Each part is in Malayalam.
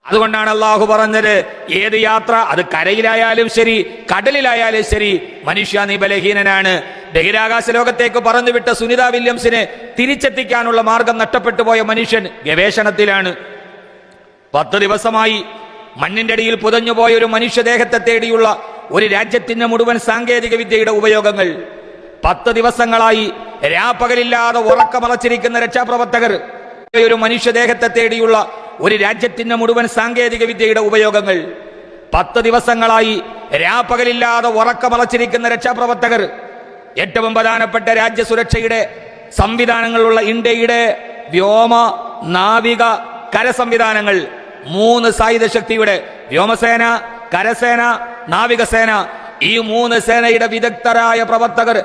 അതുകൊണ്ടാണ് അള്ളാഹു പറഞ്ഞത്, ഏത് യാത്ര അത് കരയിലായാലും ശരി കടലിലായാലും ശരി, മനുഷ്യ നീ ബലഹീനനാണ്. ബഹിരാകാശ ലോകത്തേക്ക് പറന്നുവിട്ട സുനിത വില്യംസിനെ തിരിച്ചെത്തിക്കാനുള്ള മാർഗം നഷ്ടപ്പെട്ടു പോയ മനുഷ്യൻ ഗവേഷണത്തിലാണ്. 10 ദിവസമായി മണ്ണിന്റെ അടിയിൽ പുതഞ്ഞുപോയ ഒരു മനുഷ്യദേഹത്തെ തേടിയുള്ള ഒരു രാജ്യത്തിന്റെ മുഴുവൻ സാങ്കേതിക വിദ്യയുടെ ഉപയോഗങ്ങൾ. 10 ദിവസങ്ങളായി രാപ്പകലില്ലാതെ ഉറക്കമളച്ചിരിക്കുന്ന രക്ഷാപ്രവർത്തകർ ഒരു മനുഷ്യദേഹത്തെ തേടിയുള്ള ഒരു രാജ്യത്തിന്റെ മുഴുവൻ സാങ്കേതിക വിദ്യയുടെ ഉപയോഗങ്ങൾ. 10 ദിവസങ്ങളായി രാപ്പകലില്ലാതെ ഉറക്കമളച്ചിരിക്കുന്ന രക്ഷാപ്രവർത്തകർ ഏറ്റവും പ്രധാനപ്പെട്ട രാജ്യസുരക്ഷയുടെ സംവിധാനങ്ങളുള്ള ഇന്ത്യയുടെ വ്യോമ, നാവിക, കര സംവിധാനങ്ങൾ, 3 സായുധ ശക്തിയുടെ വ്യോമസേന, കരസേന, നാവികസേന, ഈ 3 സേനയുടെ വിദഗ്ധരായ പ്രവർത്തകർ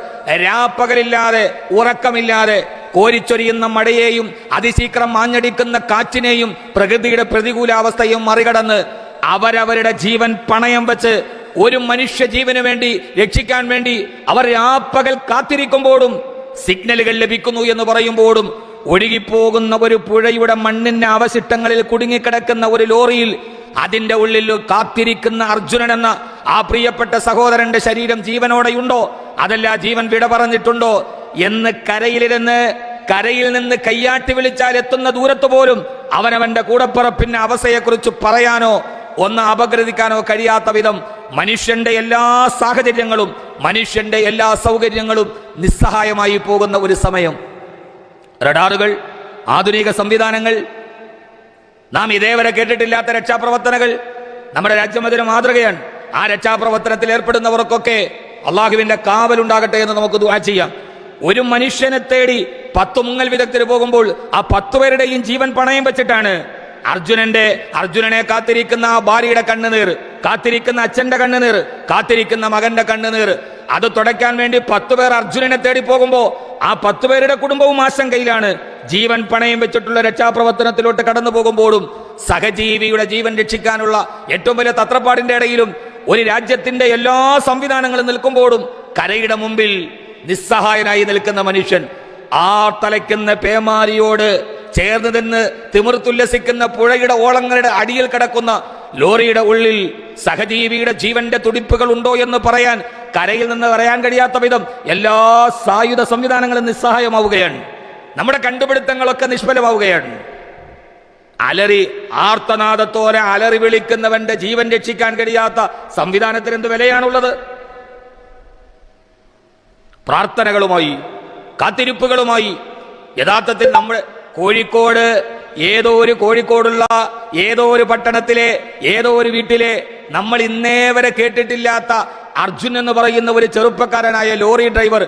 രാപ്പകലില്ലാതെ ഉറക്കമില്ലാതെ കോരിച്ചൊരിയുന്ന മഴയെയും അതിശീഘ്രം മാഞ്ഞടിക്കുന്ന കാറ്റിനെയും പ്രകൃതിയുടെ പ്രതികൂലാവസ്ഥയും മറികടന്ന് അവരവരുടെ ജീവൻ പണയം വെച്ച് ഒരു മനുഷ്യ ജീവന് വേണ്ടി രക്ഷിക്കാൻ വേണ്ടി അവർ രാപ്പകൽ കാത്തിരിക്കുമ്പോഴും സിഗ്നലുകൾ ലഭിക്കുന്നു എന്ന് പറയുമ്പോഴും ഒഴുകിപ്പോകുന്ന ഒരു പുഴയുടെ മണ്ണിന്റെ അവശിഷ്ടങ്ങളിൽ കുടുങ്ങിക്കിടക്കുന്ന ഒരു ലോറിയിൽ അതിന്റെ ഉള്ളിൽ കാത്തിരിക്കുന്ന അർജുനൻ എന്ന ആ പ്രിയപ്പെട്ട സഹോദരന്റെ ശരീരം ജീവനോടെയുണ്ടോ, അതല്ല ജീവൻ വിട പറഞ്ഞിട്ടുണ്ടോ എന്ന് കരയിൽ നിന്ന് കയ്യാട്ടി വിളിച്ചാൽ എത്തുന്ന ദൂരത്ത് പോലും അവനവന്റെ കൂടപ്പിറപ്പിന്റെ അവസ്ഥയെക്കുറിച്ച് പറയാനോ ഒന്ന് അപഗ്രഥിക്കാനോ കഴിയാത്ത വിധം മനുഷ്യന്റെ എല്ലാ സാഹചര്യങ്ങളും മനുഷ്യന്റെ എല്ലാ സൗകര്യങ്ങളും നിസ്സഹായമായി പോകുന്ന ഒരു സമയം. റഡാറുകൾ, ആധുനിക സംവിധാനങ്ങൾ, നാം ഇതേവരെ കേട്ടിട്ടില്ലാത്ത രക്ഷാപ്രവർത്തനങ്ങൾ നമ്മുടെ രാജ്യം അതൊരു മാതൃകയാണ്. ആ രക്ഷാപ്രവർത്തനത്തിൽ ഏർപ്പെടുന്നവർക്കൊക്കെ അള്ളാഹുവിന്റെ കാവലുണ്ടാകട്ടെ എന്ന് നമുക്ക് ദുആ ചെയ്യാം. ഒരു മനുഷ്യനെ തേടി 10 മുങ്ങൽ വിദഗ്ധർ പോകുമ്പോൾ ആ 10 പേരുടെയും ജീവൻ പണയം വെച്ചിട്ടാണ് അർജുനനെ കാത്തിരിക്കുന്ന ആ ഭാര്യയുടെ കണ്ണുനീർ, കാത്തിരിക്കുന്ന അച്ഛന്റെ കണ്ണുനീർ, കാത്തിരിക്കുന്ന മകന്റെ കണ്ണുനീർ, അത് തുടയ്ക്കാൻ വേണ്ടി 10 പേർ അർജുനനെ തേടി പോകുമ്പോ ആ 10 പേരുടെ കുടുംബവും ആശങ്കയിലാണ്. ജീവൻ പണയം വെച്ചിട്ടുള്ള രക്ഷാപ്രവർത്തനത്തിലോട്ട് കടന്നു പോകുമ്പോഴും സഹജീവിയുടെ ജീവൻ രക്ഷിക്കാനുള്ള ഏറ്റവും വലിയ തത്രപ്പാടിന്റെ ഇടയിലും ഒരു രാജ്യത്തിന്റെ എല്ലാ സംവിധാനങ്ങളും നിൽക്കുമ്പോഴും കരയുടെ മുമ്പിൽ നിസ്സഹായനായി നിൽക്കുന്ന മനുഷ്യൻ, ആ തലയ്ക്കുന്ന പേമാരിയോട് ചേർന്ന് നിന്ന് തിമിർത്തുല്ലസിക്കുന്ന പുഴയുടെ ഓളങ്ങളുടെ അടിയിൽ കിടക്കുന്ന ലോറിയുടെ ഉള്ളിൽ സഹജീവിയുടെ ജീവന്റെ തുടിപ്പുകൾ ഉണ്ടോ എന്ന് പറയാൻ കരയിൽ നിന്ന് പറയാൻ കഴിയാത്ത വിധം എല്ലാ സായുധ സംവിധാനങ്ങളും നിസ്സഹായമാവുകയാണ്. നമ്മുടെ കണ്ടുപിടുത്തങ്ങളൊക്കെ നിഷ്ഫലമാവുകയാണ്. ആർത്തനാദത്തോടെ അലറി വിളിക്കുന്നവന്റെ ജീവൻ രക്ഷിക്കാൻ കഴിയാത്ത സംവിധാനത്തിന് എന്ത് വിലയാണുള്ളത്? പ്രാർത്ഥനകളുമായി, കാത്തിരിപ്പുകളുമായി യഥാർത്ഥത്തിൽ നമ്മൾ കോഴിക്കോടുള്ള ഏതോ ഒരു പട്ടണത്തിലെ ഏതോ ഒരു വീട്ടിലെ നമ്മൾ ഇന്നേ വരെ കേട്ടിട്ടില്ലാത്ത അർജുൻ എന്ന് പറയുന്ന ഒരു ചെറുപ്പക്കാരനായ ലോറി ഡ്രൈവർ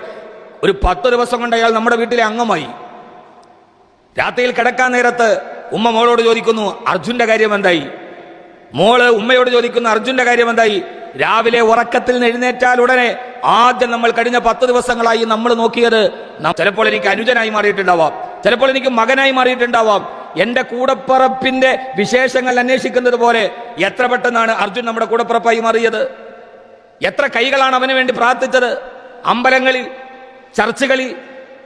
ഒരു 10 ദിവസം കൊണ്ട് അയാൾ നമ്മുടെ വീട്ടിലെ അംഗമായി. രാത്രിയിൽ കിടക്കാൻ നേരത്ത് ഉമ്മ മോളോട് ചോദിക്കുന്നു, അർജുന്റെ കാര്യം എന്തായി? മോള് ഉമ്മയോട് ചോദിക്കുന്നു, അർജുന്റെ കാര്യം എന്തായി? രാവിലെ ഉറക്കത്തിൽ നിന്ന് എഴുന്നേറ്റാൽ ഉടനെ ആദ്യം നമ്മൾ കഴിഞ്ഞ 10 ദിവസങ്ങളായി നമ്മൾ നോക്കിയത്, ചിലപ്പോൾ എനിക്ക് അനുജനായി മാറിയിട്ടുണ്ടാവാം, ചിലപ്പോൾ എനിക്ക് മകനായി മാറിയിട്ടുണ്ടാവാം, എന്റെ കൂടപ്പിറപ്പിന്റെ വിശേഷങ്ങൾ അന്വേഷിക്കുന്നത് പോലെ എത്ര പെട്ടെന്നാണ് അർജുൻ നമ്മുടെ കൂടപ്പിറപ്പായി മാറിയത്? എത്ര കൈകളാണ് അവന് വേണ്ടി പ്രാർത്ഥിച്ചത്? അമ്പലങ്ങളിൽ, ചർച്ചുകളിൽ,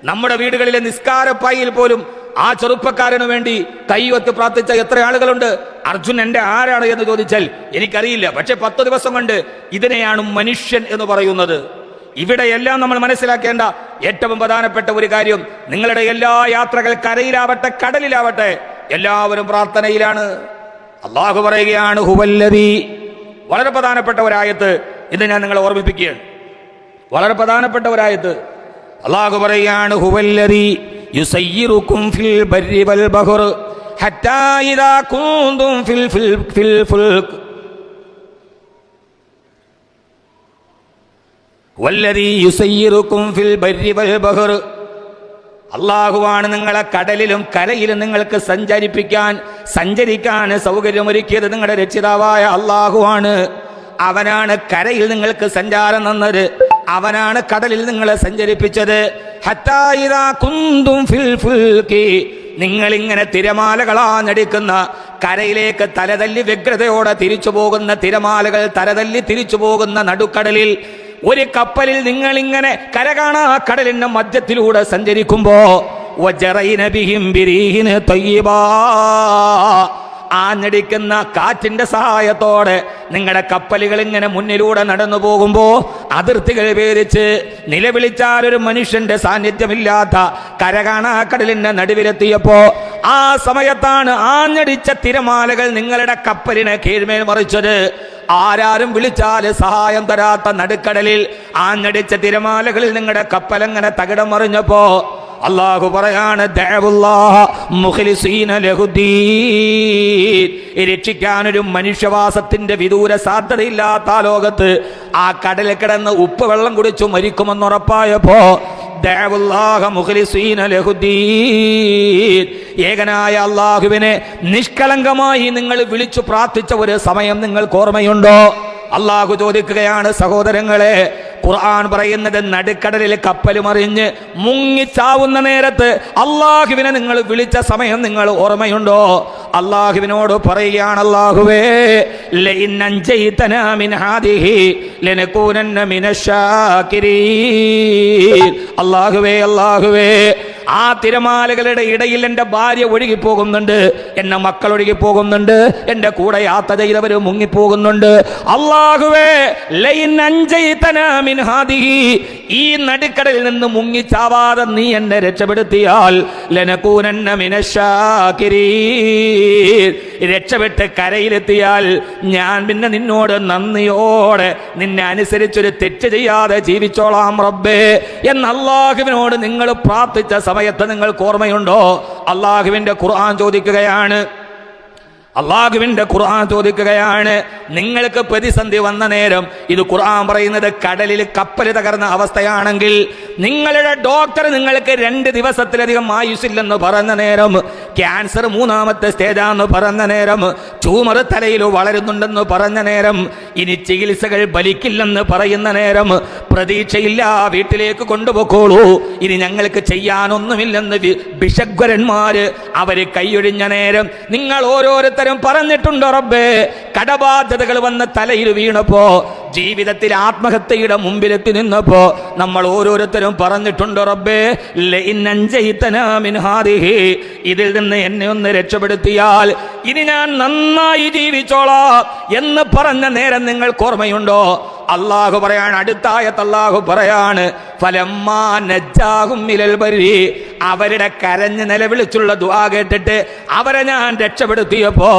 നമ്മുടെ വീടുകളിലെ നിസ്കാരപ്പായിൽ പോലും ആ ചെറുപ്പക്കാരന് വേണ്ടി കൈവത്ത് പ്രാർത്ഥിച്ച എത്ര ആളുകളുണ്ട്? അർജുൻ എന്റെ ആരാണ് എന്ന് ചോദിച്ചാൽ എനിക്കറിയില്ല. പക്ഷെ 10 ദിവസം കൊണ്ട് ഇതിനെയാണ് മനുഷ്യൻ എന്ന് പറയുന്നത്. ഇവിടെയെല്ലാം നമ്മൾ മനസ്സിലാക്കേണ്ട ഏറ്റവും പ്രധാനപ്പെട്ട ഒരു കാര്യം, നിങ്ങളുടെ എല്ലാ യാത്രകൾ കരയിലാവട്ടെ കടലിലാവട്ടെ എല്ലാവരും പ്രാർത്ഥനയിലാണ്. അള്ളാഹു പറയുകയാണ് ഹുവല്ലദീ. വളരെ പ്രധാനപ്പെട്ട ഒരായത്ത് ഇന്ന് ഞാൻ നിങ്ങളെ ഓർമ്മിപ്പിക്കുകയാണ്. വളരെ പ്രധാനപ്പെട്ട ഒരായത്ത്. അള്ളാഹു പറയുകയാണ് ഹുവല്ലദീ യുസയ്യിറുക്കും ഫിൽ ബർരി വൽ ബഹർ ഹത്താ ഇദാ കുന്തും ഫിൽ ഫുൽക് വല്ലദീ യുസയ്യിറുക്കും ഫിൽ ബർരി വൽ ബഹർ. അള്ളാഹുവാണ് നിങ്ങളെ കടലിലും കരയിലും നിങ്ങൾക്ക് സഞ്ചരിക്കാൻ സൗകര്യമൊരുക്കിയത്. നിങ്ങളുടെ രക്ഷിതാവായ അള്ളാഹുവാണ്. അവനാണ് കരയിൽ നിങ്ങൾക്ക് സഞ്ചാരം തന്നത്, അവനാണ് കടലിൽ നിങ്ങളെ സഞ്ചരിപ്പിച്ചത്. ഹത്താ ഇദാ കുന്തും ഫിൽ ഫുൽകി. നിങ്ങളിങ്ങനെ തിരമാലകളാഞ്ഞടിക്കുന്ന കരയിലേക്ക് തലതല്ലി വ്യഗ്രതയോടെ തിരിച്ചു പോകുന്ന തിരമാലകൾ തലതല്ലി തിരിച്ചു പോകുന്ന നടുക്കടലിൽ ഒരു കപ്പലിൽ നിങ്ങളിങ്ങനെ കര കാണാ കടലിന്റെ മധ്യത്തിലൂടെ സഞ്ചരിക്കുമ്പോ ആഞ്ഞടിക്കുന്ന കാറ്റിന്റെ സഹായത്തോടെ നിങ്ങളുടെ കപ്പലുകൾ ഇങ്ങനെ മുന്നിലൂടെ നടന്നു പോകുമ്പോ അതിർത്തികൾ ഭേദിച്ച് നിലവിളിച്ചാൽ ഒരു മനുഷ്യന്റെ സാന്നിധ്യമില്ലാത്ത കരകാണാക്കടലിന്റെ നടുവിലെത്തിയപ്പോ ആ സമയത്താണ് ആഞ്ഞടിച്ച തിരമാലകൾ നിങ്ങളുടെ കപ്പലിനെ കീഴ്മേൽ മറിച്ചത്. ആരാരും വിളിച്ചാല് സഹായം തരാത്ത നടുക്കടലിൽ ആഞ്ഞടിച്ച തിരമാലകളിൽ നിങ്ങളുടെ കപ്പലങ്ങനെ തകിടം മറിഞ്ഞപ്പോ അല്ലാഹു പറയാണ് രക്ഷിക്കാനൊരു മനുഷ്യവാസത്തിന്റെ വിദൂര സാധ്യതയില്ലാത്ത ആ ലോകത്ത് ആ കടലിൽ കിടന്ന് ഉപ്പ് വെള്ളം കുടിച്ചു മരിക്കുമെന്നുറപ്പായപ്പോ ഏകനായ അല്ലാഹുവിനെ നിഷ്കളങ്കമായി നിങ്ങൾ വിളിച്ചു പ്രാർത്ഥിച്ച ഒരു സമയം നിങ്ങൾക്ക് ഓർമ്മയുണ്ടോ? അല്ലാഹു ചോദിക്കുകയാണ്, സഹോദരങ്ങളെ, ഖുർആൻ പറയുന്നത് നടുക്കടലിൽ കപ്പൽ മറിഞ്ഞ് മുങ്ങിച്ചാവുന്ന നേരത്ത് അല്ലാഹുവിനെ നിങ്ങൾ വിളിച്ച സമയം നിങ്ങൾ ഓർമ്മയുണ്ടോ? അല്ലാഹുവിനോട് പറയുകയാണ്, അല്ലാഹുവേ ലഇൻ അൻജൈതനാ മിൻ ഹാദിഹി ലനകൂനന്ന മിനശ്ശാകിരീൻ. അല്ലാഹുവേ അല്ലാഹുവേ, ആ തിരമാലകളുടെ ഇടയിൽ എൻ്റെ ഭാര്യ ഒഴുകിപ്പോകുന്നുണ്ട്, എൻ്റെ മക്കൾ ഒഴുകിപ്പോകുന്നുണ്ട്, എൻ്റെ കൂടെ യാത്ര ചെയ്തവർ മുങ്ങിപ്പോകുന്നുണ്ട്. അല്ലാഹുവേ ലഇൻ അൻജൈതനാ മിൻ ഹാദിഹി, ഈ നടുക്കടലിൽ നിന്ന് മുങ്ങിച്ചാവാതെ നീ എന്നെ രക്ഷപ്പെടുത്തിയാൽ ലനകൂനന്ന മിനശ്ശാകിരീൻ, രക്ഷപ്പെട്ട് കരയിലെത്തിയാൽ ഞാൻ പിന്നെ നിന്നോട് നന്ദിയോടെ നിന്നെ അനുസരിച്ചൊരു തെറ്റ് ചെയ്യാതെ ജീവിച്ചോളാം റബ്ബേ എന്ന് അല്ലാഹുവിനോട് നിങ്ങൾ പ്രാർത്ഥിച്ച സമയത്ത് നിങ്ങൾക്ക് ഓർമ്മയുണ്ടോ? അല്ലാഹുവിന്റെ ഖുർആൻ ചോദിക്കുകയാണ്, നിങ്ങൾക്ക് പ്രതിസന്ധി വന്ന നേരം, ഇത് ഖുർആൻ പറയുന്നത് കടലിൽ കപ്പൽ തകർന്ന അവസ്ഥയാണെങ്കിൽ, നിങ്ങളുടെ ഡോക്ടർ നിങ്ങൾക്ക് 2 ദിവസത്തിലധികം ആയുസ്സില്ലെന്ന് പറഞ്ഞ നേരം, ക്യാൻസർ 3ാമത്തെ സ്റ്റേജാന്ന് പറഞ്ഞ നേരം, ട്യൂമർ തലയിൽ വളരുന്നുണ്ടെന്ന് പറഞ്ഞ നേരം, ഇനി ചികിത്സകൾ ഫലിക്കില്ലെന്ന് പറയുന്ന നേരം, പ്രതീക്ഷയില്ല, വീട്ടിലേക്ക് കൊണ്ടുപോക്കോളൂ, ഇനി ഞങ്ങൾക്ക് ചെയ്യാനൊന്നുമില്ലെന്ന് ഭിഷഗ്വരന്മാര് അവര് കൈയൊഴിഞ്ഞ നേരം, നിങ്ങൾ ഓരോരുത്തരും പറഞ്ഞിട്ടുണ്ടോ റബ്ബേ? കടബാധ്യതകൾ വന്ന് തലയിൽ വീണപ്പോ, ജീവിതത്തിൽ ആത്മഹത്യയുടെ മുമ്പിലെത്തി നിന്നപ്പോ നമ്മൾ ഓരോരുത്തരും പറഞ്ഞിട്ടുണ്ടോ റബ്ബേ ലഇൻ അൻജൈതനാ മിൻ ഹാദിഹി, ഇതിൽ നിന്ന് എന്നെ ഒന്ന് രക്ഷപ്പെടുത്തിയാൽ ഇനി ഞാൻ നന്നായി ജീവിച്ചോളാം എന്ന് പറഞ്ഞ നേരം നിങ്ങൾക്ക് ഓർമ്മയുണ്ടോ? അല്ലാഹു പറയാണ്, അടുത്തായത്ത് അല്ലാഹു പറയാണ്, ഫലമ്മാ നജ്ജാഹും മിനൽ ബർരി, അവരുടെ കരഞ്ഞ് നിലവിളിച്ചുള്ള ദുആ കേട്ടിട്ട് അവരെ ഞാൻ രക്ഷപ്പെടുത്തിയപ്പോ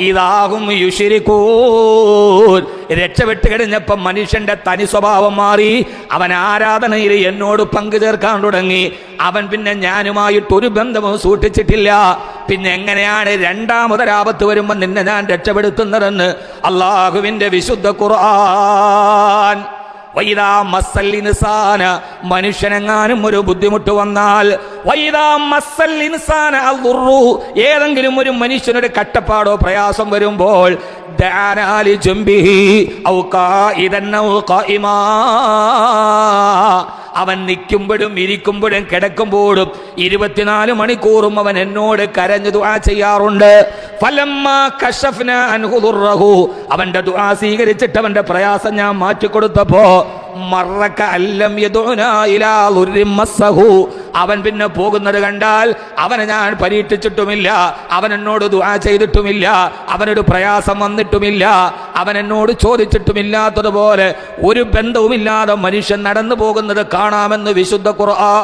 ഇദാഹും യുശ്രികൂൻ, രക്ഷപ്പെട്ട് കഴിഞ്ഞപ്പോൾ മനുഷ്യന്റെ തനി സ്വഭാവം മാറി, അവൻ ആരാധനയിൽ എന്നോട് പങ്കു ചേർക്കാൻ തുടങ്ങി, അവൻ പിന്നെ ഞാനുമായിട്ട് ഒരു ബന്ധവും സൂക്ഷിച്ചിട്ടില്ല. പിന്നെ എങ്ങനെയാണ് 2ാമതൊരാപത്ത് വരുമ്പോൾ നിന്നെ ഞാൻ രക്ഷപ്പെടുത്തുന്നതെന്ന് അല്ലാഹുവിന്റെ വിശുദ്ധ ഖുർആൻ. വൈദാ മസ്സൽ ഇൻസാന, മനുഷ്യനെങ്ങാനും ഒരു ബുദ്ധിമുട്ട് വന്നാൽ, വൈദാ മസ്സൽ ഇൻസാന അൽദുറു, ഏതെങ്കിലും ഒരു മനുഷ്യനൊരു കഷ്ടപ്പാടോ പ്രയാസം വരുമ്പോൾ, ദഅനാ ലിജംബിഹി ഔ ഖായിദൻ ഔ ഖായിമാ, അവൻ നിൽക്കുമ്പോഴും ഇരിക്കുമ്പോഴും കിടക്കുമ്പോഴും 24 മണിക്കൂറും അവൻ എന്നോട് കരഞ്ഞു ദുആ ചെയ്യാറുണ്ട്. ഫലമ്മാ കശഫ്നാ അൻഹു ദുർറഹു, അവന്റെ ദുആ സ്വീകരിച്ചിട്ട് അവന്റെ പ്രയാസം ഞാൻ മാറ്റിക്കൊടുത്തപ്പോ മറക അല്ലം യദുനാ ഇലാ ദുർരിൻ മസ്സഹു, അവൻ പിന്നെ പോകുന്നത് കണ്ടാൽ അവനെ ഞാൻ പരീക്ഷിച്ചിട്ടുമില്ല, അവൻ എന്നോട് ദുആ ചെയ്തിട്ടുമില്ല, അവനൊരു പ്രയാസം വന്നിട്ടുമില്ല, അവൻ എന്നോട് ചോദിച്ചിട്ടുമില്ലാത്തതുപോലെ ഒരു ബന്ധവുമില്ലാതെ മനുഷ്യൻ നടന്നു പോകുന്നത് കാണാമെന്ന് വിശുദ്ധ ഖുർആൻ.